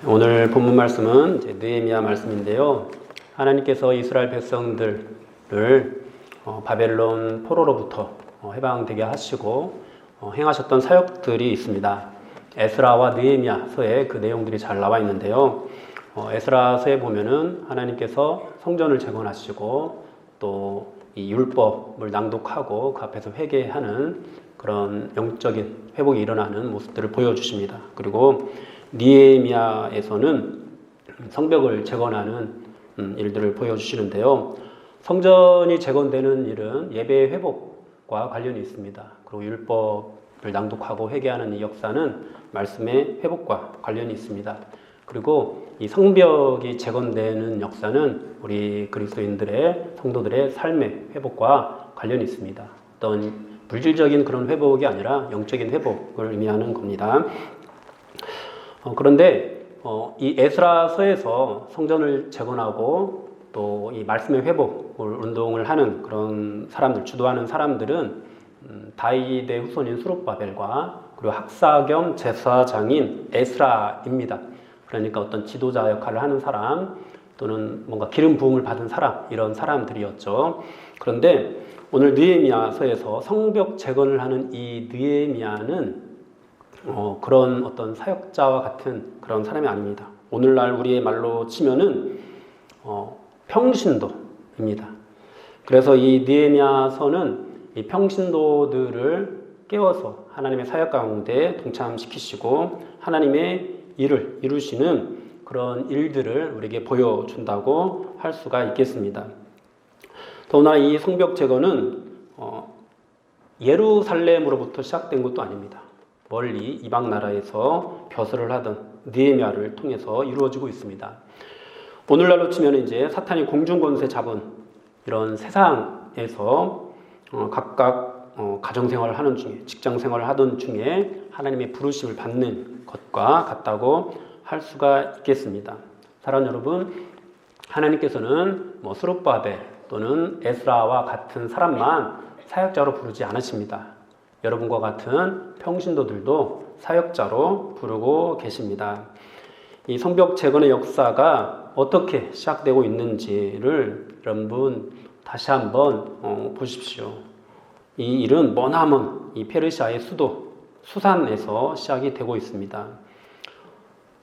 오늘 본문 말씀은 느헤미야 말씀인데요. 하나님께서 이스라엘 백성들을 바벨론 포로로부터 해방되게 하시고 행하셨던 사역들이 있습니다. 에스라와 느헤미야서에 그 내용들이 잘 나와 있는데요. 에스라서에 보면은 하나님께서 성전을 재건하시고 또 이 율법을 낭독하고 그 앞에서 회개하는 그런 영적인 회복이 일어나는 모습들을 보여주십니다. 그리고 느헤미야에서는 성벽을 재건하는 일들을 보여주시는데요. 성전이 재건되는 일은 예배의 회복과 관련이 있습니다. 그리고 율법을 낭독하고 회개하는 이 역사는 말씀의 회복과 관련이 있습니다. 그리고 이 성벽이 재건되는 역사는 우리 그리스도인들의 성도들의 삶의 회복과 관련이 있습니다. 어떤 물질적인 그런 회복이 아니라 영적인 회복을 의미하는 겁니다. 그런데 이 에스라서에서 성전을 재건하고 또 이 말씀의 회복을 운동을 하는 그런 사람들, 주도하는 사람들은 다윗의 후손인 스룹바벨과 그리고 학사 겸 제사장인 에스라입니다. 그러니까 어떤 지도자 역할을 하는 사람 또는 뭔가 기름 부음을 받은 사람, 이런 사람들이었죠. 그런데 오늘 느헤미야서에서 성벽 재건을 하는 이 느헤미야는 그런 어떤 사역자와 같은 그런 사람이 아닙니다. 오늘날 우리의 말로 치면은 평신도입니다. 그래서 이 느헤미야서는 이 평신도들을 깨워서 하나님의 사역 가운데 동참시키시고 하나님의 일을 이루시는 그런 일들을 우리에게 보여준다고 할 수가 있겠습니다. 더구나 이 성벽 재건은 예루살렘으로부터 시작된 것도 아닙니다. 멀리 이방 나라에서 벼슬을 하던 느헤미야를 통해서 이루어지고 있습니다. 오늘날로 치면 이제 사탄이 공중 권세 잡은 이런 세상에서 각각 가정 생활을 하는 중에, 직장 생활을 하던 중에 하나님의 부르심을 받는 것과 같다고 할 수가 있겠습니다. 사랑하는 여러분, 하나님께서는 스룹바벨 또는 에스라와 같은 사람만 사역자로 부르지 않으십니다. 여러분과 같은 평신도들도 사역자로 부르고 계십니다. 이 성벽 재건의 역사가 어떻게 시작되고 있는지를 여러분 다시 한번 보십시오. 이 일은 머나먼 이 페르시아의 수도 수산에서 시작이 되고 있습니다.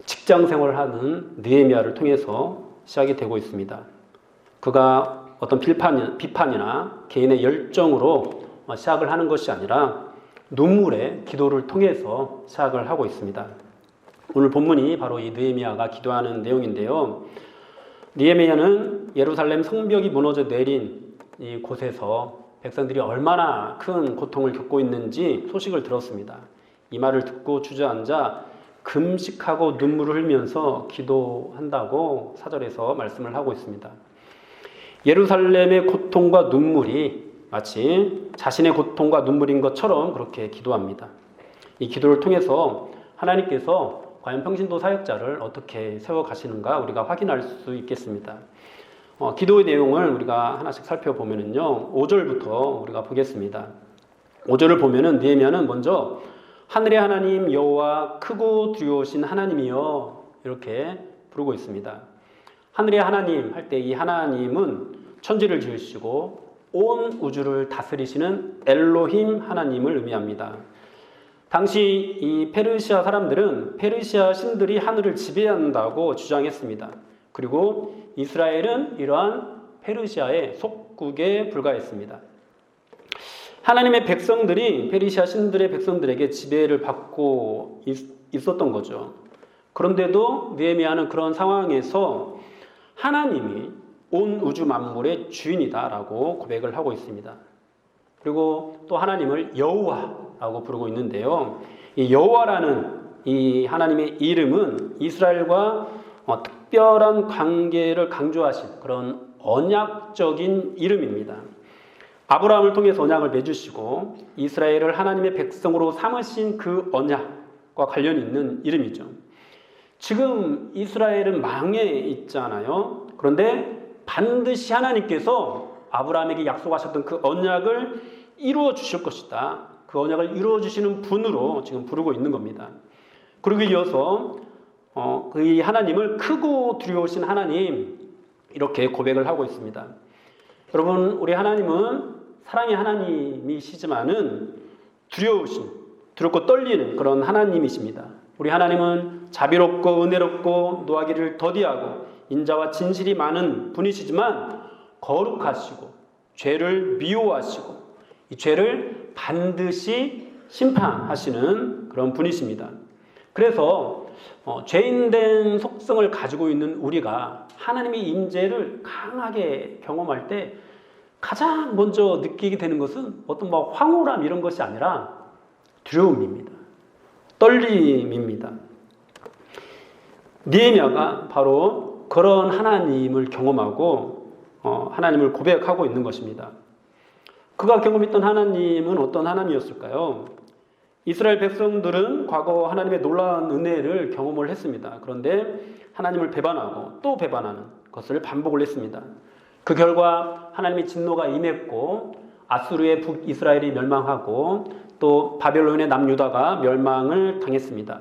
직장 생활을 하는 느헤미야를 통해서 시작이 되고 있습니다. 그가 어떤 비판이나 개인의 열정으로 시작을 하는 것이 아니라 눈물의 기도를 통해서 시작을 하고 있습니다. 오늘 본문이 바로 이 느헤미야가 기도하는 내용인데요. 느헤미야는 예루살렘 성벽이 무너져 내린 이 곳에서 백성들이 얼마나 큰 고통을 겪고 있는지 소식을 들었습니다. 이 말을 듣고 주저앉아 금식하고 눈물을 흘리면서 기도한다고 사절에서 말씀을 하고 있습니다. 예루살렘의 고통과 눈물이 마치 자신의 고통과 눈물인 것처럼 그렇게 기도합니다. 이 기도를 통해서 하나님께서 과연 평신도 사역자를 어떻게 세워가시는가 우리가 확인할 수 있겠습니다. 기도의 내용을 우리가 하나씩 살펴보면요, 5절부터 우리가 보겠습니다. 5절을 보면은 느헤미야는 먼저 하늘의 하나님 여호와 크고 두려우신 하나님이여 이렇게 부르고 있습니다. 하늘의 하나님 할 때 이 하나님은 천지를 지으시고 온 우주를 다스리시는 엘로힘 하나님을 의미합니다. 당시 이 페르시아 사람들은 페르시아 신들이 하늘을 지배한다고 주장했습니다. 그리고 이스라엘은 이러한 페르시아의 속국에 불과했습니다. 하나님의 백성들이 페르시아 신들의 백성들에게 지배를 받고 있었던 거죠. 그런데도 느헤미야는 그런 상황에서 하나님이 온 우주 만물의 주인이다라고 고백을 하고 있습니다. 그리고 또 하나님을 여호와라고 부르고 있는데요. 이 여호와라는 이 하나님의 이름은 이스라엘과 특별한 관계를 강조하신 그런 언약적인 이름입니다. 아브라함을 통해서 언약을 맺으시고 이스라엘을 하나님의 백성으로 삼으신 그 언약과 관련이 있는 이름이죠. 지금 이스라엘은 망해 있잖아요. 그런데 반드시 하나님께서 아브라함에게 약속하셨던 그 언약을 이루어 주실 것이다. 그 언약을 이루어 주시는 분으로 지금 부르고 있는 겁니다. 그리고 이어서 그 하나님을 크고 두려우신 하나님 이렇게 고백을 하고 있습니다. 여러분, 우리 하나님은 사랑의 하나님이시지만은 두렵고 떨리는 그런 하나님이십니다. 우리 하나님은 자비롭고 은혜롭고 노하기를 더디하고 인자와 진실이 많은 분이시지만 거룩하시고 죄를 미워하시고 이 죄를 반드시 심판하시는 그런 분이십니다. 그래서 죄인된 속성을 가지고 있는 우리가 하나님의 임재를 강하게 경험할 때 가장 먼저 느끼게 되는 것은 어떤 황홀함 이런 것이 아니라 두려움입니다. 떨림입니다. 느헤미야가 바로 그런 하나님을 경험하고 하나님을 고백하고 있는 것입니다. 그가 경험했던 하나님은 어떤 하나님이었을까요? 이스라엘 백성들은 과거 하나님의 놀라운 은혜를 경험을 했습니다. 그런데 하나님을 배반하고 또 배반하는 것을 반복을 했습니다. 그 결과 하나님의 진노가 임했고 아수르의 북이스라엘이 멸망하고 또 바벨론의 남유다가 멸망을 당했습니다.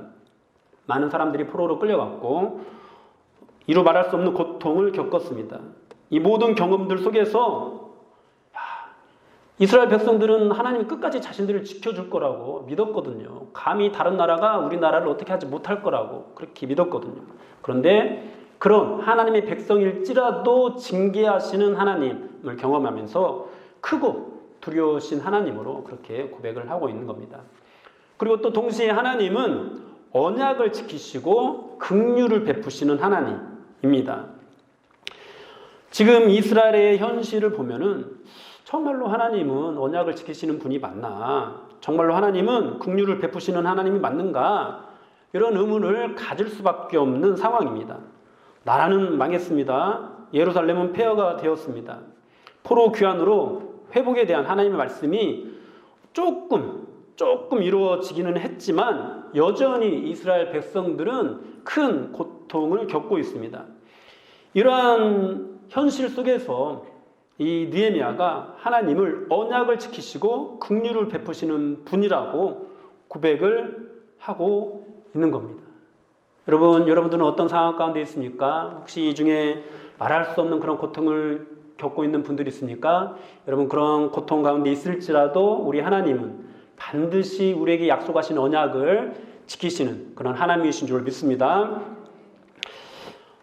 많은 사람들이 포로로 끌려갔고 이루 말할 수 없는 고통을 겪었습니다. 이 모든 경험들 속에서 이스라엘 백성들은 하나님이 끝까지 자신들을 지켜줄 거라고 믿었거든요. 감히 다른 나라가 우리나라를 어떻게 하지 못할 거라고 그렇게 믿었거든요. 그런데 그런 하나님의 백성일지라도 징계하시는 하나님을 경험하면서 크고 두려우신 하나님으로 그렇게 고백을 하고 있는 겁니다. 그리고 또 동시에 하나님은 언약을 지키시고 긍휼을 베푸시는 하나님입니다. 지금 이스라엘의 현실을 보면은 정말로 하나님은 언약을 지키시는 분이 맞나? 정말로 하나님은 긍휼을 베푸시는 하나님이 맞는가? 이런 의문을 가질 수밖에 없는 상황입니다. 나라는 망했습니다. 예루살렘은 폐허가 되었습니다. 포로 귀환으로 회복에 대한 하나님의 말씀이 조금 이루어지기는 했지만 여전히 이스라엘 백성들은 큰 고통을 겪고 있습니다. 이러한 현실 속에서 이 느헤미야가 하나님을 언약을 지키시고 긍휼을 베푸시는 분이라고 고백을 하고 있는 겁니다. 여러분들은 어떤 상황 가운데 있습니까? 혹시 이 중에 말할 수 없는 그런 고통을 겪고 있는 분들이 있습니까? 여러분, 그런 고통 가운데 있을지라도 우리 하나님은 반드시 우리에게 약속하신 언약을 지키시는 그런 하나님이신 줄 믿습니다.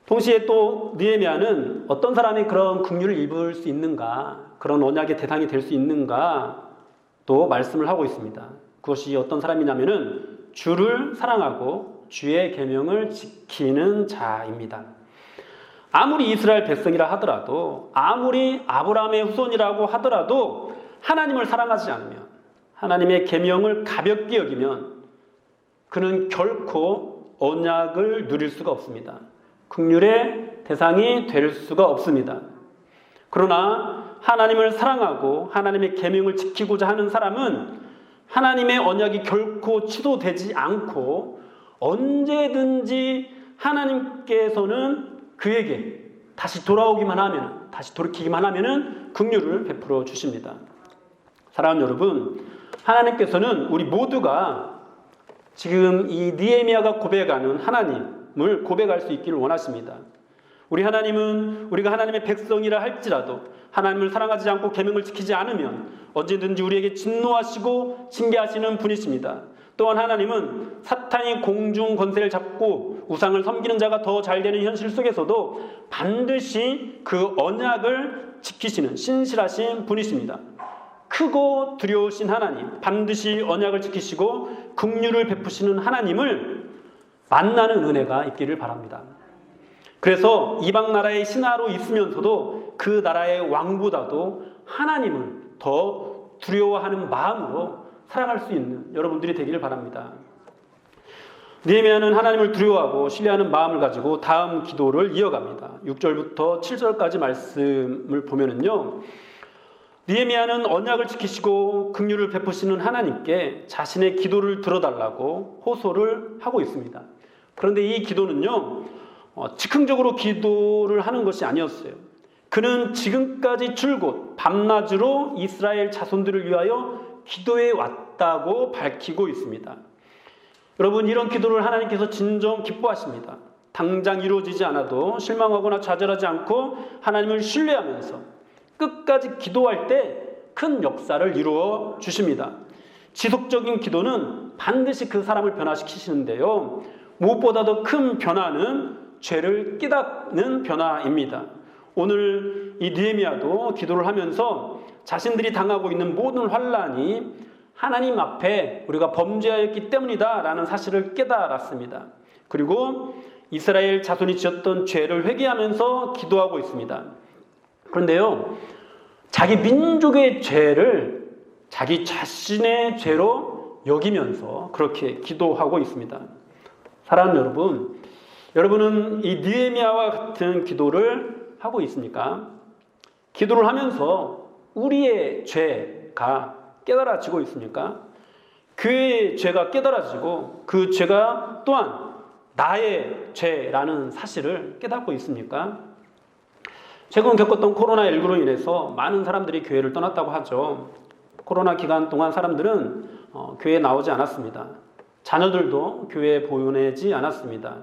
동시에 또 느헤미야는 어떤 사람이 그런 긍휼을 입을 수 있는가, 그런 언약의 대상이 될 수 있는가 또 말씀을 하고 있습니다. 그것이 어떤 사람이냐면은 주를 사랑하고 주의 계명을 지키는 자입니다. 아무리 이스라엘 백성이라 하더라도, 아무리 아브라함의 후손이라고 하더라도 하나님을 사랑하지 않으면, 하나님의 계명을 가볍게 여기면 그는 결코 언약을 누릴 수가 없습니다. 긍휼의 대상이 될 수가 없습니다. 그러나 하나님을 사랑하고 하나님의 계명을 지키고자 하는 사람은 하나님의 언약이 결코 취소되지 않고 언제든지 하나님께서는 그에게 다시 돌아오기만 하면, 다시 돌이키기만 하면 긍휼을 베풀어 주십니다. 사랑하는 여러분, 하나님께서는 우리 모두가 지금 이 느헤미야가 고백하는 하나님을 고백할 수 있기를 원하십니다. 우리 하나님은 우리가 하나님의 백성이라 할지라도 하나님을 사랑하지 않고 계명을 지키지 않으면 언제든지 우리에게 진노하시고 징계하시는 분이십니다. 또한 하나님은 사탄이 공중 권세를 잡고 우상을 섬기는 자가 더 잘 되는 현실 속에서도 반드시 그 언약을 지키시는 신실하신 분이십니다. 크고 두려우신 하나님, 반드시 언약을 지키시고 긍휼을 베푸시는 하나님을 만나는 은혜가 있기를 바랍니다. 그래서 이방 나라의 신하로 있으면서도 그 나라의 왕보다도 하나님을 더 두려워하는 마음으로 살아갈 수 있는 여러분들이 되기를 바랍니다. 느헤미야는 하나님을 두려워하고 신뢰하는 마음을 가지고 다음 기도를 이어갑니다. 6절부터 7절까지 말씀을 보면은요, 느헤미야는 언약을 지키시고 긍휼을 베푸시는 하나님께 자신의 기도를 들어달라고 호소를 하고 있습니다. 그런데 이 기도는요, 즉흥적으로 기도를 하는 것이 아니었어요. 그는 지금까지 줄곧 밤낮으로 이스라엘 자손들을 위하여 기도해 왔다고 밝히고 있습니다. 여러분, 이런 기도를 하나님께서 진정 기뻐하십니다. 당장 이루어지지 않아도 실망하거나 좌절하지 않고 하나님을 신뢰하면서 끝까지 기도할 때 큰 역사를 이루어 주십니다. 지속적인 기도는 반드시 그 사람을 변화시키시는데요. 무엇보다도 큰 변화는 죄를 깨닫는 변화입니다. 오늘 이 느헤미야도 기도를 하면서 자신들이 당하고 있는 모든 환난이 하나님 앞에 우리가 범죄하였기 때문이다 라는 사실을 깨달았습니다. 그리고 이스라엘 자손이 지었던 죄를 회개하면서 기도하고 있습니다. 그런데요, 자기 민족의 죄를 자기 자신의 죄로 여기면서 그렇게 기도하고 있습니다. 사랑하는 여러분, 여러분은 이 느헤미야와 같은 기도를 하고 있습니까? 기도를 하면서 우리의 죄가 깨달아지고 있습니까? 그의 죄가 깨달아지고 그 죄가 또한 나의 죄라는 사실을 깨닫고 있습니까? 최근 겪었던 코로나19로 인해서 많은 사람들이 교회를 떠났다고 하죠. 코로나 기간 동안 사람들은 교회에 나오지 않았습니다. 자녀들도 교회에 보내지 않았습니다.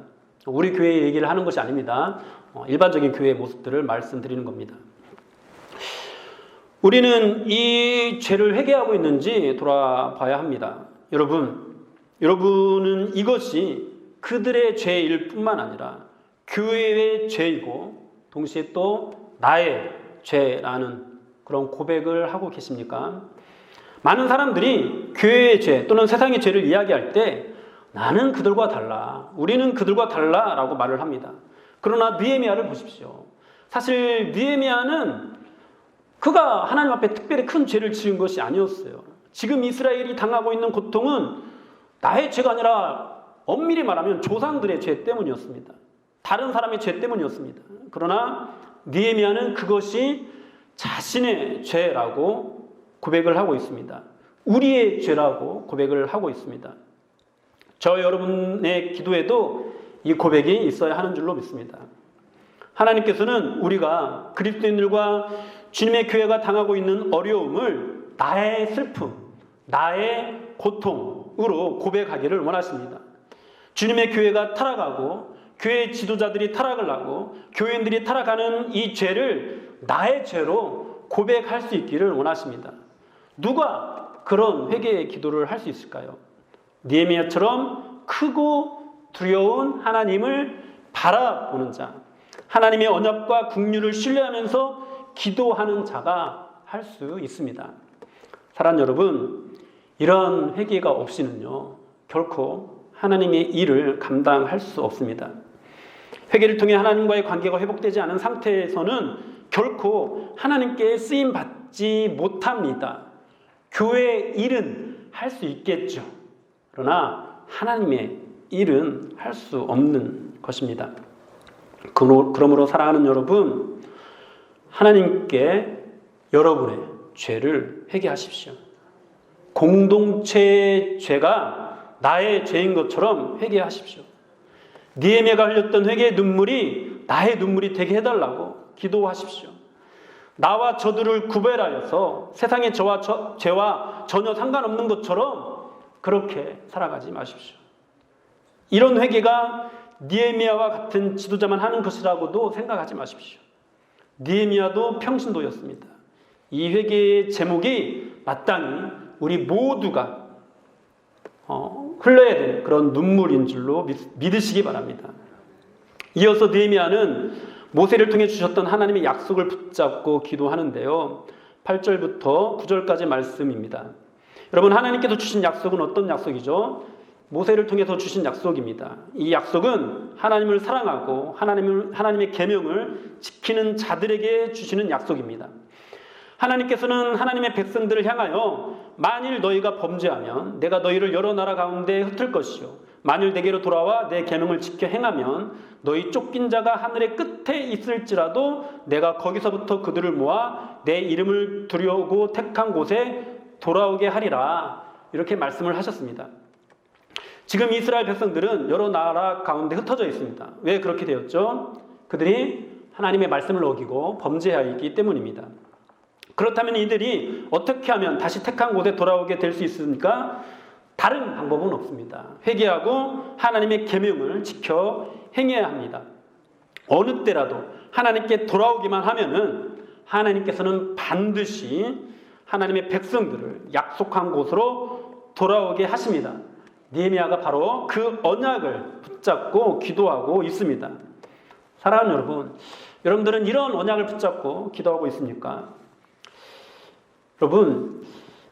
우리 교회 얘기를 하는 것이 아닙니다. 일반적인 교회의 모습들을 말씀드리는 겁니다. 우리는 이 죄를 회개하고 있는지 돌아봐야 합니다. 여러분은 이것이 그들의 죄일 뿐만 아니라 교회의 죄이고 동시에 또 나의 죄라는 그런 고백을 하고 계십니까? 많은 사람들이 교회의 죄 또는 세상의 죄를 이야기할 때 나는 그들과 달라, 우리는 그들과 달라 라고 말을 합니다. 그러나 느헤미야를 보십시오. 사실 느헤미야는 그가 하나님 앞에 특별히 큰 죄를 지은 것이 아니었어요. 지금 이스라엘이 당하고 있는 고통은 나의 죄가 아니라 엄밀히 말하면 조상들의 죄 때문이었습니다. 다른 사람의 죄 때문이었습니다. 그러나 느헤미야는 그것이 자신의 죄라고 고백을 하고 있습니다. 우리의 죄라고 고백을 하고 있습니다. 저 여러분의 기도에도 이 고백이 있어야 하는 줄로 믿습니다. 하나님께서는 우리가 그리스도인들과 주님의 교회가 당하고 있는 어려움을 나의 슬픔, 나의 고통으로 고백하기를 원하십니다. 주님의 교회가 타락하고 교회 지도자들이 타락을 하고 교인들이 타락하는 이 죄를 나의 죄로 고백할 수 있기를 원하십니다. 누가 그런 회개의 기도를 할 수 있을까요? 느헤미야처럼 크고 두려운 하나님을 바라보는 자, 하나님의 언약과 긍휼을 신뢰하면서 기도하는 자가 할 수 있습니다. 사랑하는 여러분, 이런 회개가 없이는요 결코 하나님의 일을 감당할 수 없습니다. 회개를 통해 하나님과의 관계가 회복되지 않은 상태에서는 결코 하나님께 쓰임 받지 못합니다. 교회의 일은 할 수 있겠죠. 그러나 하나님의 일은 할 수 없는 것입니다. 그러므로 사랑하는 여러분, 하나님께 여러분의 죄를 회개하십시오. 공동체의 죄가 나의 죄인 것처럼 회개하십시오. 느헤미야가 흘렸던 회개의 눈물이 나의 눈물이 되게 해달라고 기도하십시오. 나와 저들을 구별하여서 세상의 죄와 전혀 상관없는 것처럼 그렇게 살아가지 마십시오. 이런 회개가 느헤미야와 같은 지도자만 하는 것이라고도 생각하지 마십시오. 느헤미야도 평신도였습니다. 이 회개의 제목이 마땅히 우리 모두가 흘러야 되는 그런 눈물인 줄로 믿으시기 바랍니다. 이어서 느헤미야는 모세를 통해 주셨던 하나님의 약속을 붙잡고 기도하는데요. 8절부터 9절까지 말씀입니다. 여러분, 하나님께서 주신 약속은 어떤 약속이죠? 모세를 통해서 주신 약속입니다. 이 약속은 하나님을 사랑하고 하나님의 계명을 지키는 자들에게 주시는 약속입니다. 하나님께서는 하나님의 백성들을 향하여 만일 너희가 범죄하면 내가 너희를 여러 나라 가운데 흩을 것이요 만일 내게로 돌아와 내 계명을 지켜 행하면 너희 쫓긴 자가 하늘의 끝에 있을지라도 내가 거기서부터 그들을 모아 내 이름을 두려우고 택한 곳에 돌아오게 하리라. 이렇게 말씀을 하셨습니다. 지금 이스라엘 백성들은 여러 나라 가운데 흩어져 있습니다. 왜 그렇게 되었죠? 그들이 하나님의 말씀을 어기고 범죄하였기 때문입니다. 그렇다면 이들이 어떻게 하면 다시 택한 곳에 돌아오게 될 수 있습니까? 다른 방법은 없습니다. 회개하고 하나님의 계명을 지켜 행해야 합니다. 어느 때라도 하나님께 돌아오기만 하면은 하나님께서는 반드시 하나님의 백성들을 약속한 곳으로 돌아오게 하십니다. 느헤미야가 바로 그 언약을 붙잡고 기도하고 있습니다. 사랑하는 여러분, 여러분들은 이런 언약을 붙잡고 기도하고 있습니까? 여러분,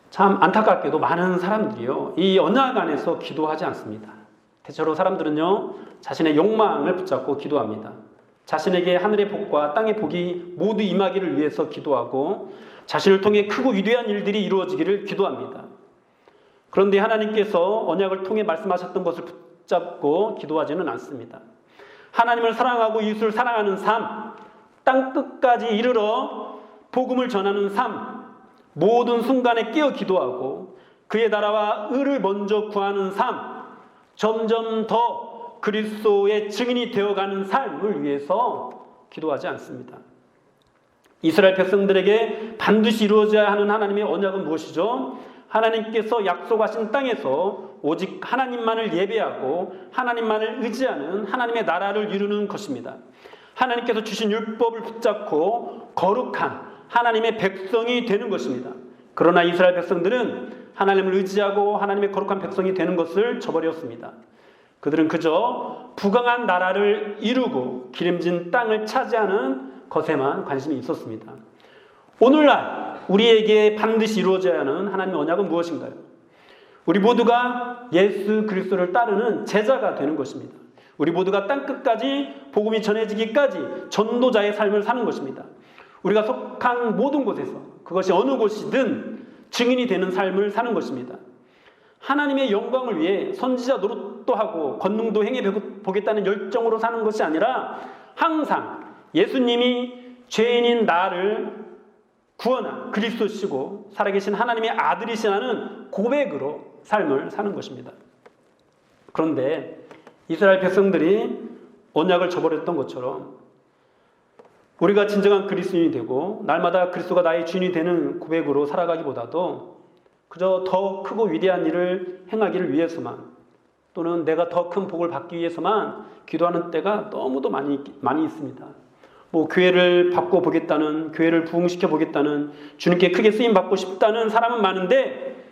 참 안타깝게도 많은 사람들이요, 이 언약 안에서 기도하지 않습니다. 대체로 사람들은요, 자신의 욕망을 붙잡고 기도합니다. 자신에게 하늘의 복과 땅의 복이 모두 임하기를 위해서 기도하고 자신을 통해 크고 위대한 일들이 이루어지기를 기도합니다. 그런데 하나님께서 언약을 통해 말씀하셨던 것을 붙잡고 기도하지는 않습니다. 하나님을 사랑하고 이웃을 사랑하는 삶, 땅끝까지 이르러 복음을 전하는 삶, 모든 순간에 깨어 기도하고 그의 나라와 의를 먼저 구하는 삶, 점점 더 그리스도의 증인이 되어가는 삶을 위해서 기도하지 않습니다. 이스라엘 백성들에게 반드시 이루어져야 하는 하나님의 언약은 무엇이죠? 하나님께서 약속하신 땅에서 오직 하나님만을 예배하고 하나님만을 의지하는 하나님의 나라를 이루는 것입니다. 하나님께서 주신 율법을 붙잡고 거룩한 하나님의 백성이 되는 것입니다. 그러나 이스라엘 백성들은 하나님을 의지하고 하나님의 거룩한 백성이 되는 것을 저버렸습니다. 그들은 그저 부강한 나라를 이루고 기름진 땅을 차지하는 것에만 관심이 있었습니다. 오늘날 우리에게 반드시 이루어져야 하는 하나님의 언약은 무엇인가요? 우리 모두가 예수 그리스도를 따르는 제자가 되는 것입니다. 우리 모두가 땅끝까지 복음이 전해지기까지 전도자의 삶을 사는 것입니다. 우리가 속한 모든 곳에서 그것이 어느 곳이든 증인이 되는 삶을 사는 것입니다. 하나님의 영광을 위해 선지자 노릇도 하고 권능도 행해 보겠다는 열정으로 사는 것이 아니라 항상 예수님이 죄인인 나를 구원한 그리스도시고 살아계신 하나님의 아들이시라는 고백으로 삶을 사는 것입니다. 그런데 이스라엘 백성들이 언약을 저버렸던 것처럼 우리가 진정한 그리스도인이 되고 날마다 그리스도가 나의 주인이 되는 고백으로 살아가기보다도 그저 더 크고 위대한 일을 행하기를 위해서만 또는 내가 더 큰 복을 받기 위해서만 기도하는 때가 너무도 많이 있습니다. 교회를 바꿔 보겠다는, 교회를 부흥시켜 보겠다는, 주님께 크게 쓰임 받고 싶다는 사람은 많은데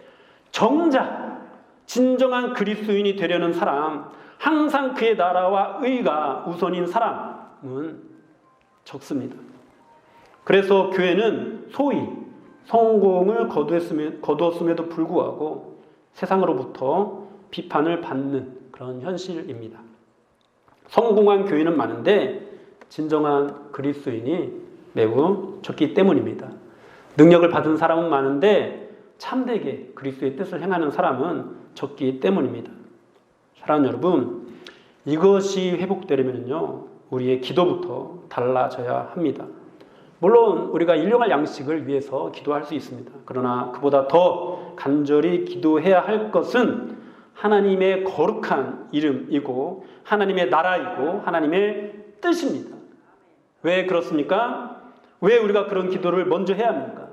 정작 진정한 그리스도인이 되려는 사람, 항상 그의 나라와 의가 우선인 사람은 적습니다. 그래서 교회는 소위 성공을 거두었음에도 불구하고 세상으로부터 비판을 받는 그런 현실입니다. 성공한 교회는 많은데 진정한 그리스도인이 매우 적기 때문입니다. 능력을 받은 사람은 많은데 참되게 그리스도의 뜻을 행하는 사람은 적기 때문입니다. 사랑하는 여러분, 이것이 회복되려면요, 우리의 기도부터 달라져야 합니다. 물론 우리가 일용할 양식을 위해서 기도할 수 있습니다. 그러나 그보다 더 간절히 기도해야 할 것은 하나님의 거룩한 이름이고 하나님의 나라이고 하나님의 뜻입니다. 왜 그렇습니까? 왜 우리가 그런 기도를 먼저 해야 합니까?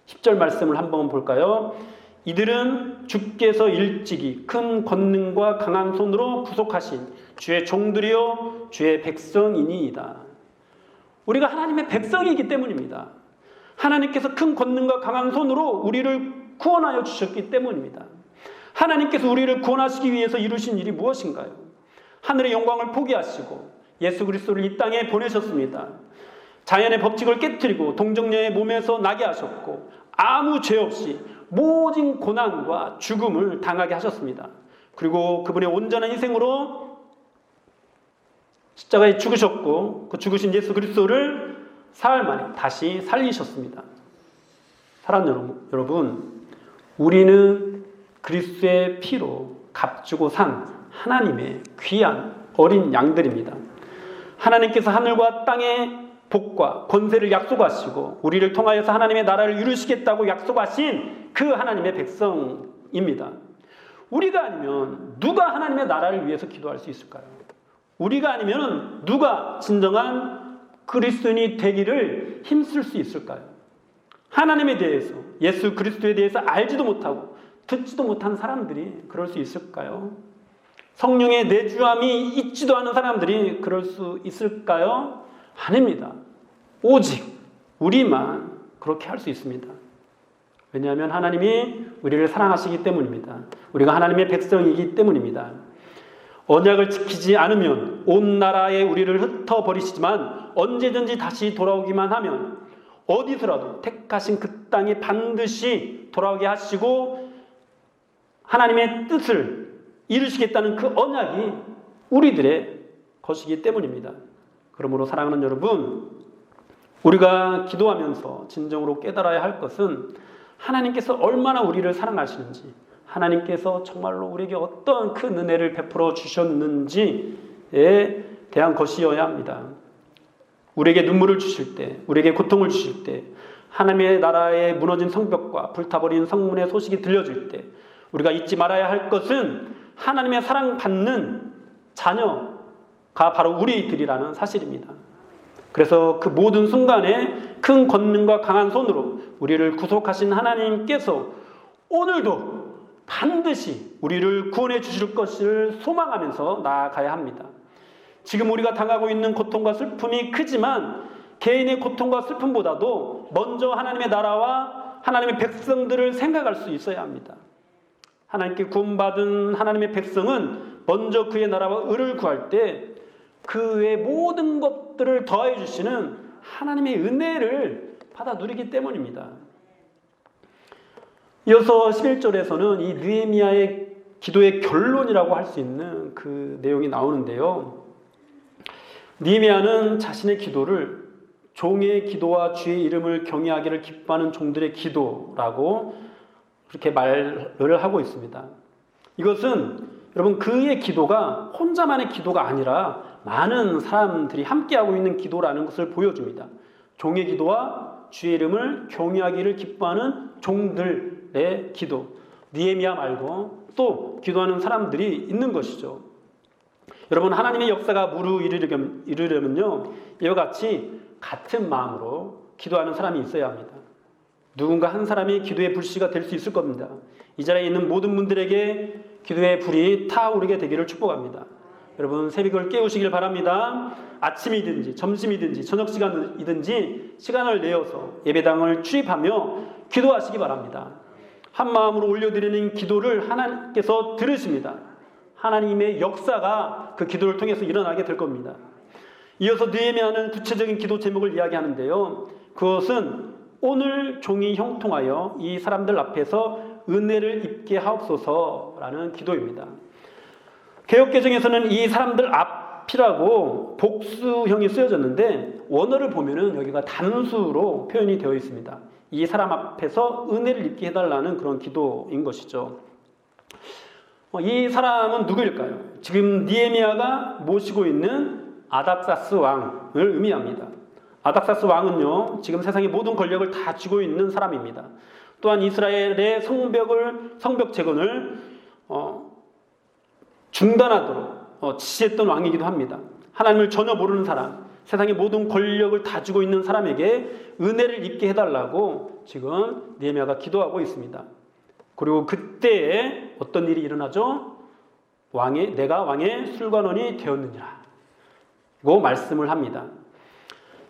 10절 말씀을 한번 볼까요? 이들은 주께서 일찍이 큰 권능과 강한 손으로 구속하신 주의 종들이요 주의 백성이니이다. 우리가 하나님의 백성이기 때문입니다. 하나님께서 큰 권능과 강한 손으로 우리를 구원하여 주셨기 때문입니다. 하나님께서 우리를 구원하시기 위해서 이루신 일이 무엇인가요? 하늘의 영광을 포기하시고 예수 그리스도를 이 땅에 보내셨습니다. 자연의 법칙을 깨트리고 동정녀의 몸에서 나게 하셨고 아무 죄 없이 모든 고난과 죽음을 당하게 하셨습니다. 그리고 그분의 온전한 희생으로 십자가에 죽으셨고 그 죽으신 예수 그리스도를 사흘 만에 다시 살리셨습니다. 사랑하는 여러분, 우리는 그리스도의 피로 값주고 산 하나님의 귀한 어린 양들입니다. 하나님께서 하늘과 땅의 복과 권세를 약속하시고 우리를 통하여서 하나님의 나라를 이루시겠다고 약속하신 그 하나님의 백성입니다. 우리가 아니면 누가 하나님의 나라를 위해서 기도할 수 있을까요? 우리가 아니면 누가 진정한 그리스도인이 되기를 힘쓸 수 있을까요? 하나님에 대해서, 예수 그리스도에 대해서 알지도 못하고 듣지도 못한 사람들이 그럴 수 있을까요? 성령의 내주함이 있지도 않은 사람들이 그럴 수 있을까요? 아닙니다. 오직 우리만 그렇게 할 수 있습니다. 왜냐하면 하나님이 우리를 사랑하시기 때문입니다. 우리가 하나님의 백성이기 때문입니다. 언약을 지키지 않으면 온 나라에 우리를 흩어버리시지만 언제든지 다시 돌아오기만 하면 어디서라도 택하신 그 땅에 반드시 돌아오게 하시고 하나님의 뜻을 이루시겠다는 그 언약이 우리들의 것이기 때문입니다. 그러므로 사랑하는 여러분, 우리가 기도하면서 진정으로 깨달아야 할 것은 하나님께서 얼마나 우리를 사랑하시는지, 하나님께서 정말로 우리에게 어떤 큰 은혜를 베풀어 주셨는지에 대한 것이어야 합니다. 우리에게 눈물을 주실 때, 우리에게 고통을 주실 때, 하나님의 나라의 무너진 성벽과 불타버린 성문의 소식이 들려줄 때 우리가 잊지 말아야 할 것은 하나님의 사랑받는 자녀가 바로 우리들이라는 사실입니다. 그래서 그 모든 순간에 큰 권능과 강한 손으로 우리를 구속하신 하나님께서 오늘도 반드시 우리를 구원해 주실 것을 소망하면서 나아가야 합니다. 지금 우리가 당하고 있는 고통과 슬픔이 크지만 개인의 고통과 슬픔보다도 먼저 하나님의 나라와 하나님의 백성들을 생각할 수 있어야 합니다. 하나님께 구원받은 하나님의 백성은 먼저 그의 나라와 의를 구할 때 그 외의 모든 것들을 더해 주시는 하나님의 은혜를 받아 누리기 때문입니다. 이어서 11절에서는 이 느헤미야의 기도의 결론이라고 할 수 있는 그 내용이 나오는데요. 느헤미야는 자신의 기도를 종의 기도와 주의 이름을 경외하기를 기뻐하는 종들의 기도라고 그렇게 말을 하고 있습니다. 이것은 여러분 그의 기도가 혼자만의 기도가 아니라 많은 사람들이 함께하고 있는 기도라는 것을 보여줍니다. 종의 기도와 주의 이름을 경외하기를 기뻐하는 종들의 기도. 느헤미야 말고 또 기도하는 사람들이 있는 것이죠. 여러분 하나님의 역사가 무르이르려면요 이와 같이 같은 마음으로 기도하는 사람이 있어야 합니다. 누군가 한 사람이 기도의 불씨가 될 수 있을 겁니다. 이 자리에 있는 모든 분들에게 기도의 불이 타오르게 되기를 축복합니다. 여러분 새벽을 깨우시길 바랍니다. 아침이든지 점심이든지 저녁 시간이든지 시간을 내어서 예배당을 출입하며 기도하시기 바랍니다. 한 마음으로 올려드리는 기도를 하나님께서 들으십니다. 하나님의 역사가 그 기도를 통해서 일어나게 될 겁니다. 이어서 느헤미야는 구체적인 기도 제목을 이야기하는데요. 그것은 오늘 종이 형통하여 이 사람들 앞에서 은혜를 입게 하옵소서라는 기도입니다. 개역개정에서는 이 사람들 앞이라고 복수형이 쓰여졌는데 원어를 보면은 여기가 단수로 표현이 되어 있습니다. 이 사람 앞에서 은혜를 입게 해달라는 그런 기도인 것이죠. 이 사람은 누구일까요? 지금 느헤미야가 모시고 있는 아닥사스 왕을 의미합니다. 아닥사스 왕은요 지금 세상의 모든 권력을 다 쥐고 있는 사람입니다. 또한 이스라엘의 성벽 재건을 중단하도록 지시했던 왕이기도 합니다. 하나님을 전혀 모르는 사람, 세상의 모든 권력을 다 쥐고 있는 사람에게 은혜를 입게 해달라고 지금 느헤미야가 기도하고 있습니다. 그리고 그때에 어떤 일이 일어나죠? 내가 왕의 술관원이 되었느니라 고 말씀을 합니다.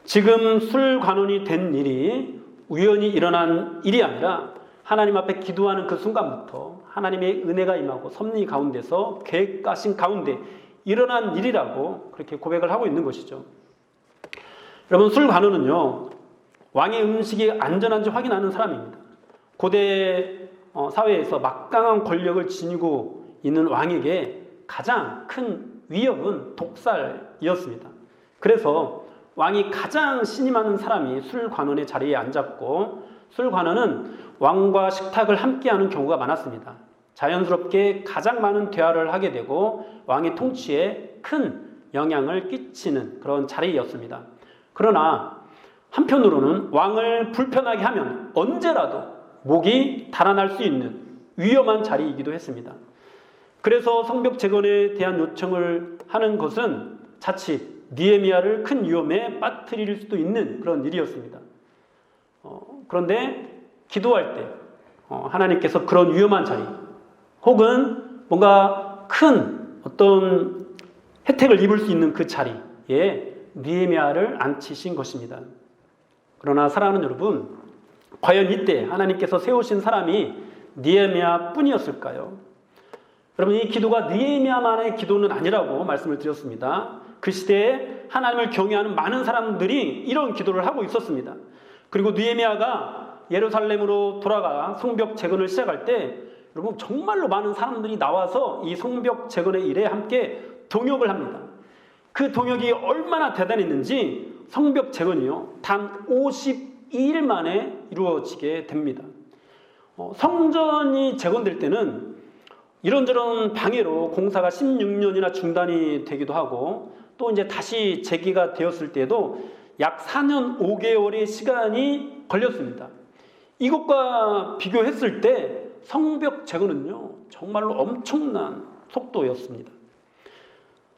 지금 술관원이 된 일이 우연히 일어난 일이 아니라 하나님 앞에 기도하는 그 순간부터 하나님의 은혜가 임하고 섭리 가운데서 계획하신 가운데 일어난 일이라고 그렇게 고백을 하고 있는 것이죠. 여러분 술관원은요 왕의 음식이 안전한지 확인하는 사람입니다. 고대 사회에서 막강한 권력을 지니고 있는 왕에게 가장 큰 위협은 독살이었습니다. 그래서 왕이 가장 신임하는 사람이 술관원의 자리에 앉았고 술관원은 왕과 식탁을 함께하는 경우가 많았습니다. 자연스럽게 가장 많은 대화를 하게 되고 왕의 통치에 큰 영향을 끼치는 그런 자리였습니다. 그러나 한편으로는 왕을 불편하게 하면 언제라도 목이 달아날 수 있는 위험한 자리이기도 했습니다. 그래서 성벽 재건에 대한 요청을 하는 것은 자칫 느헤미야를 큰 위험에 빠뜨릴 수도 있는 그런 일이었습니다. 그런데 기도할 때 하나님께서 그런 위험한 자리 혹은 뭔가 큰 어떤 혜택을 입을 수 있는 그 자리에 느헤미야를 앉히신 것입니다. 그러나 사랑하는 여러분, 과연 이때 하나님께서 세우신 사람이 느헤미야 뿐이었을까요? 여러분, 이 기도가 느헤미야만의 기도는 아니라고 말씀을 드렸습니다. 그 시대에 하나님을 경외하는 많은 사람들이 이런 기도를 하고 있었습니다. 그리고 느헤미야가 예루살렘으로 돌아가 성벽 재건을 시작할 때 여러분 정말로 많은 사람들이 나와서 이 성벽 재건의 일에 함께 동역을 합니다. 그 동역이 얼마나 대단했는지 성벽 재건이요 단 52일 만에 이루어지게 됩니다. 성전이 재건될 때는 이런저런 방해로 공사가 16년이나 중단이 되기도 하고 또 이제 다시 재개가 되었을 때도 약 4년 5개월의 시간이 걸렸습니다. 이것과 비교했을 때 성벽 재건은요 정말로 엄청난 속도였습니다.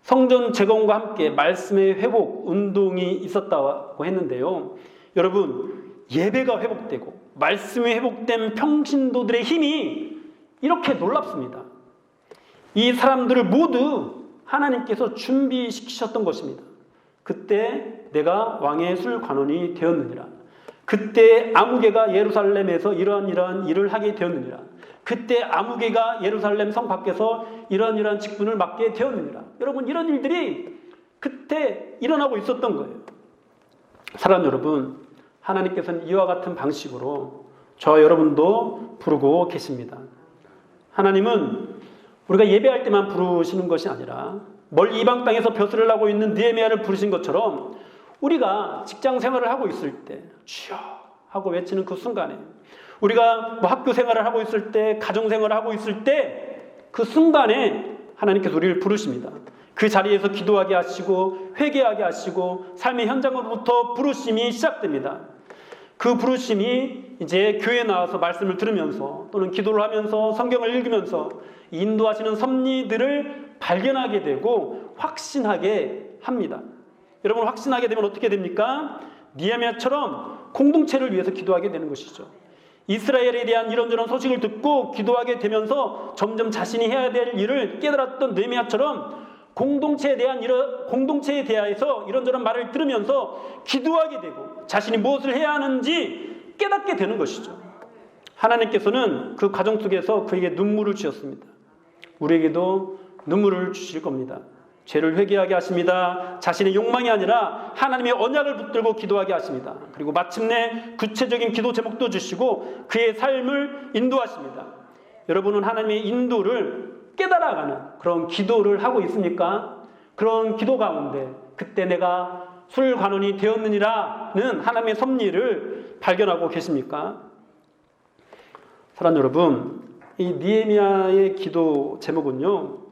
성전 재건과 함께 말씀의 회복 운동이 있었다고 했는데요. 여러분, 예배가 회복되고 말씀이 회복된 평신도들의 힘이 이렇게 놀랍습니다. 이 사람들을 모두 하나님께서 준비시키셨던 것입니다. 그때 내가 왕의 술관원이 되었느니라. 그때 아무개가 예루살렘에서 이러한 일을 하게 되었느니라. 그때 아무개가 예루살렘 성 밖에서 이러한 직분을 맡게 되었느니라. 여러분, 이런 일들이 그때 일어나고 있었던 거예요. 사랑하는 여러분, 하나님께서는 이와 같은 방식으로 저와 여러분도 부르고 계십니다. 하나님은 우리가 예배할 때만 부르시는 것이 아니라 멀리 이방 땅에서 벼슬을 하고 있는 느헤미야를 부르신 것처럼 우리가 직장 생활을 하고 있을 때 주여 하고 외치는 그 순간에, 우리가 학교 생활을 하고 있을 때, 가정 생활을 하고 있을 때 그 순간에 하나님께서 우리를 부르십니다. 그 자리에서 기도하게 하시고 회개하게 하시고 삶의 현장으로부터 부르심이 시작됩니다. 그 부르심이 이제 교회에 나와서 말씀을 들으면서 또는 기도를 하면서 성경을 읽으면서 인도하시는 섭리들을 발견하게 되고 확신하게 합니다. 여러분, 확신하게 되면 어떻게 됩니까? 느헤미야처럼 공동체를 위해서 기도하게 되는 것이죠. 이스라엘에 대한 이런저런 소식을 듣고 기도하게 되면서 점점 자신이 해야 될 일을 깨달았던 느헤미야처럼 공동체에 대해서 이런저런 말을 들으면서 기도하게 되고 자신이 무엇을 해야 하는지 깨닫게 되는 것이죠. 하나님께서는 그 과정 속에서 그에게 눈물을 주셨습니다. 우리에게도 눈물을 주실 겁니다. 죄를 회개하게 하십니다. 자신의 욕망이 아니라 하나님의 언약을 붙들고 기도하게 하십니다. 그리고 마침내 구체적인 기도 제목도 주시고 그의 삶을 인도하십니다. 여러분은 하나님의 인도를 깨달아가는 그런 기도를 하고 있습니까? 그런 기도 가운데 그때 내가 술관원이 되었느니라는 하나님의 섭리를 발견하고 계십니까? 사랑하는 여러분, 이 느헤미야의 기도 제목은요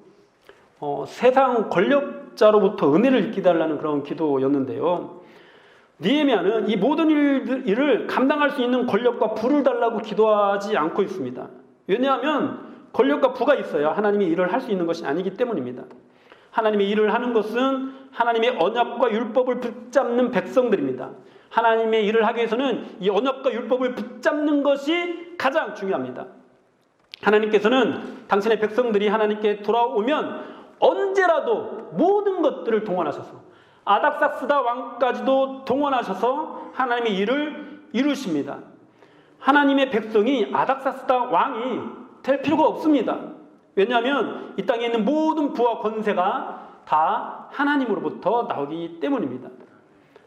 세상 권력자로부터 은혜를 잊게 달라는 그런 기도였는데요. 느헤미야는 이 모든 일을 감당할 수 있는 권력과 부를 달라고 기도하지 않고 있습니다. 왜냐하면 권력과 부가 있어야 하나님의 일을 할 수 있는 것이 아니기 때문입니다. 하나님의 일을 하는 것은 하나님의 언약과 율법을 붙잡는 백성들입니다. 하나님의 일을 하기 위해서는 이 언약과 율법을 붙잡는 것이 가장 중요합니다. 하나님께서는 당신의 백성들이 하나님께 돌아오면 언제라도 모든 것들을 동원하셔서 아닥사스다 왕까지도 동원하셔서 하나님의 일을 이루십니다. 하나님의 백성이 아닥사스다 왕이 될 필요가 없습니다. 왜냐하면 이 땅에 있는 모든 부와 권세가 다 하나님으로부터 나오기 때문입니다.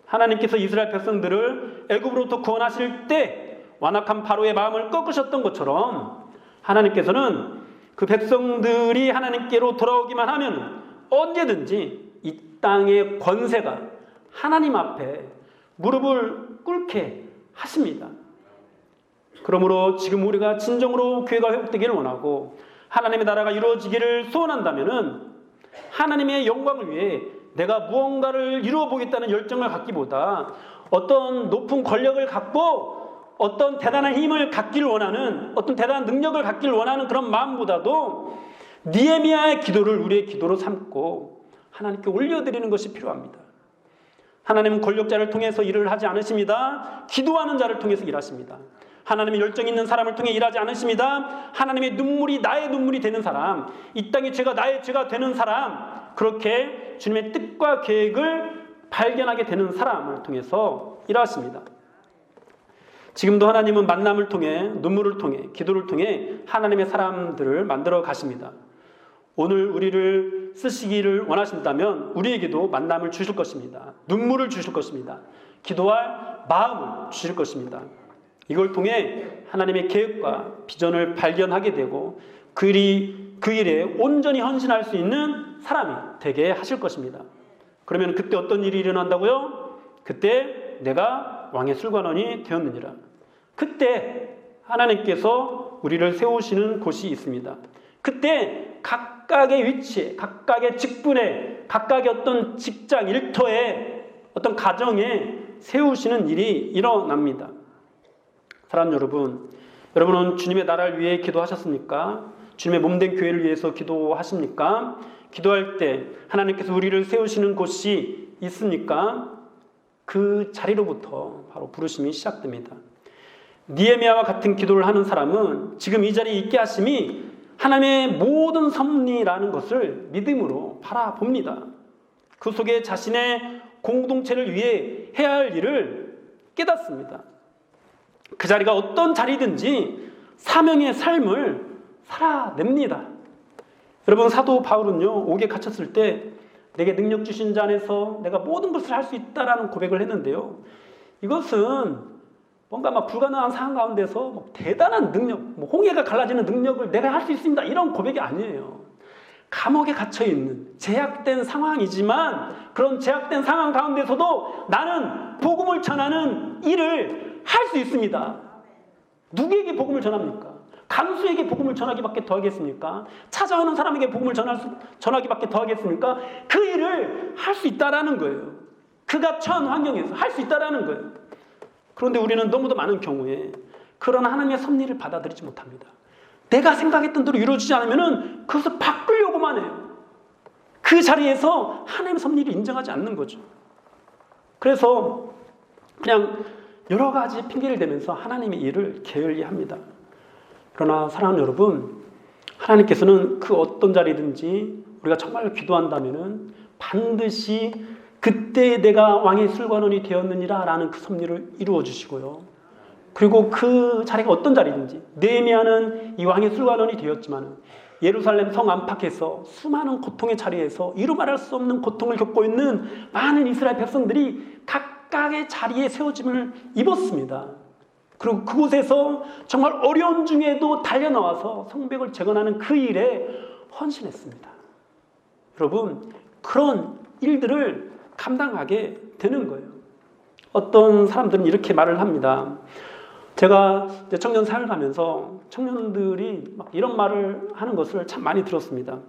하나님께서 이스라엘 백성들을 애굽으로부터 구원하실 때 완악한 바로의 마음을 꺾으셨던 것처럼 하나님께서는 그 백성들이 하나님께로 돌아오기만 하면 언제든지 이 땅의 권세가 하나님 앞에 무릎을 꿇게 하십니다. 그러므로 지금 우리가 진정으로 교회가 회복되기를 원하고 하나님의 나라가 이루어지기를 소원한다면 하나님의 영광을 위해 내가 무언가를 이루어 보겠다는 열정을 갖기보다 어떤 높은 권력을 갖고 어떤 대단한 힘을 갖기를 원하는, 어떤 대단한 능력을 갖기를 원하는 그런 마음보다도 느헤미야의 기도를 우리의 기도로 삼고 하나님께 올려드리는 것이 필요합니다. 하나님은 권력자를 통해서 일을 하지 않으십니다. 기도하는 자를 통해서 일하십니다. 하나님의 열정 있는 사람을 통해 일하지 않으십니다. 하나님의 눈물이 나의 눈물이 되는 사람, 이 땅의 죄가 나의 죄가 되는 사람, 그렇게 주님의 뜻과 계획을 발견하게 되는 사람을 통해서 일하십니다. 지금도 하나님은 만남을 통해, 눈물을 통해, 기도를 통해 하나님의 사람들을 만들어 가십니다. 오늘 우리를 쓰시기를 원하신다면 우리에게도 만남을 주실 것입니다. 눈물을 주실 것입니다. 기도할 마음을 주실 것입니다. 이걸 통해 하나님의 계획과 비전을 발견하게 되고 그 일에 온전히 헌신할 수 있는 사람이 되게 하실 것입니다. 그러면 그때 어떤 일이 일어난다고요? 그때 내가 왕의 술관원이 되었느니라. 그때 하나님께서 우리를 세우시는 곳이 있습니다. 그때 각각의 위치에, 각각의 직분에, 각각의 어떤 직장, 일터에, 어떤 가정에 세우시는 일이 일어납니다. 사랑하는 여러분, 여러분은 주님의 나라를 위해 기도하셨습니까? 주님의 몸된 교회를 위해서 기도하십니까? 기도할 때 하나님께서 우리를 세우시는 곳이 있습니까? 그 자리로부터 바로 부르심이 시작됩니다. 느헤미야와 같은 기도를 하는 사람은 지금 이 자리에 있게 하심이 하나님의 모든 섭리라는 것을 믿음으로 바라봅니다. 그 속에 자신의 공동체를 위해 해야 할 일을 깨닫습니다. 그 자리가 어떤 자리든지 사명의 삶을 살아냅니다. 여러분, 사도 바울은요, 옥에 갇혔을 때 내게 능력 주신 자 안에서 내가 모든 것을 할 수 있다라는 고백을 했는데요. 이것은 뭔가 막 불가능한 상황 가운데서 대단한 능력, 홍해가 갈라지는 능력을 내가 할 수 있습니다, 이런 고백이 아니에요. 감옥에 갇혀있는 제약된 상황이지만 그런 제약된 상황 가운데서도 나는 복음을 전하는 일을 할 수 있습니다. 누구에게 복음을 전합니까? 간수에게 복음을 전하기밖에 더 하겠습니까? 찾아오는 사람에게 복음을 전하기밖에 더 하겠습니까? 그 일을 할 수 있다라는 거예요. 그가 처한 환경에서 할 수 있다라는 거예요. 그런데 우리는 너무도 많은 경우에 그런 하나님의 섭리를 받아들이지 못합니다. 내가 생각했던 대로 이루어지지 않으면 그것을 바꾸려고만 해요. 그 자리에서 하나님의 섭리를 인정하지 않는 거죠. 그래서 그냥 여러 가지 핑계를 대면서 하나님의 일을 게을리합니다. 그러나 사랑하는 여러분, 하나님께서는 그 어떤 자리든지 우리가 정말 기도한다면 반드시 그때 내가 왕의 술관원이 되었느니라 라는 그 섭리를 이루어 주시고요. 그리고 그 자리가 어떤 자리든지, 느헤미야는 이 왕의 술관원이 되었지만 예루살렘 성 안팎에서 수많은 고통의 자리에서 이루 말할 수 없는 고통을 겪고 있는 많은 이스라엘 백성들이 각각의 자리에 세워짐을 입었습니다. 그리고 그곳에서 정말 어려운 중에도 달려나와서 성벽을 재건하는 그 일에 헌신했습니다. 여러분, 그런 일들을 감당하게 되는 거예요. 어떤 사람들은 이렇게 말을 합니다. 제가 청년 사역을 가면서 청년들이 막 이런 말을 하는 것을 참 많이 들었습니다.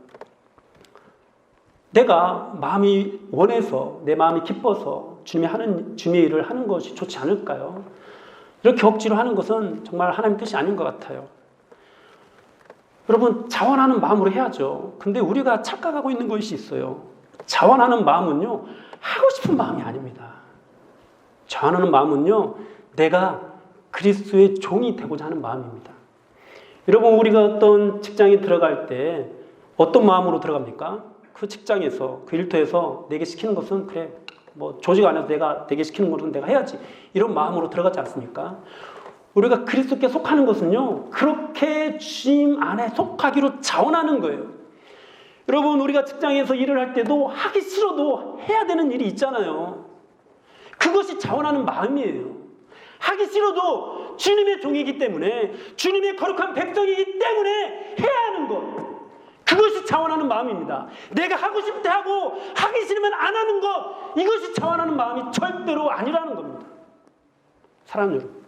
내가 마음이 원해서, 내 마음이 기뻐서 주님의 일을 하는 것이 좋지 않을까요? 이렇게 억지로 하는 것은 정말 하나님 뜻이 아닌 것 같아요. 여러분, 자원하는 마음으로 해야죠. 근데 우리가 착각하고 있는 것이 있어요. 자원하는 마음은요, 하고 싶은 마음이 아닙니다. 자원하는 마음은요, 내가 그리스도의 종이 되고자 하는 마음입니다. 여러분, 우리가 어떤 직장에 들어갈 때 어떤 마음으로 들어갑니까? 그 직장에서, 그 일터에서 내게 시키는 것은 그래, 조직 안에서 내게 시키는 것은 내가 해야지, 이런 마음으로 들어가지 않습니까? 우리가 그리스도께 속하는 것은요, 그렇게 주님 안에 속하기로 자원하는 거예요. 여러분, 우리가 직장에서 일을 할 때도 하기 싫어도 해야 되는 일이 있잖아요. 그것이 자원하는 마음이에요. 하기 싫어도 주님의 종이기 때문에, 주님의 거룩한 백성이기 때문에 해야 하는 것, 그것이 자원하는 마음입니다. 내가 하고 싶을 때 하고 하기 싫으면 안 하는 것, 이것이 자원하는 마음이 절대로 아니라는 겁니다. 사랑하는 여러분,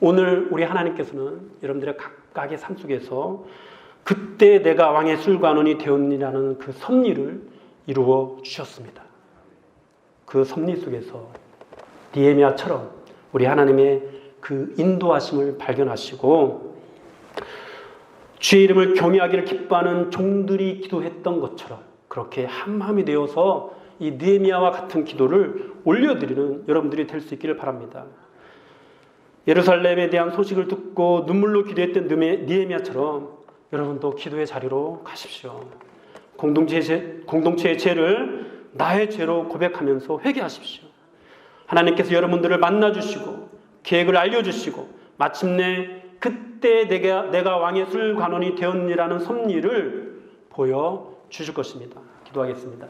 오늘 우리 하나님께서는 여러분들의 각각의 삶 속에서 그때 내가 왕의 술관원이 되었느냐는 그 섭리를 이루어 주셨습니다. 그 섭리 속에서 느헤미야처럼 우리 하나님의 그 인도하심을 발견하시고 주의 이름을 경외하기를 기뻐하는 종들이 기도했던 것처럼 그렇게 한마음이 되어서 이 느헤미야와 같은 기도를 올려드리는 여러분들이 될 수 있기를 바랍니다. 예루살렘에 대한 소식을 듣고 눈물로 기도했던 느헤미야처럼 여러분도 기도의 자리로 가십시오. 공동체의 죄를 나의 죄로 고백하면서 회개하십시오. 하나님께서 여러분들을 만나주시고 계획을 알려주시고 마침내 그때 내가 왕의 술관원이 되었니라는 섭리를 보여주실 것입니다. 기도하겠습니다.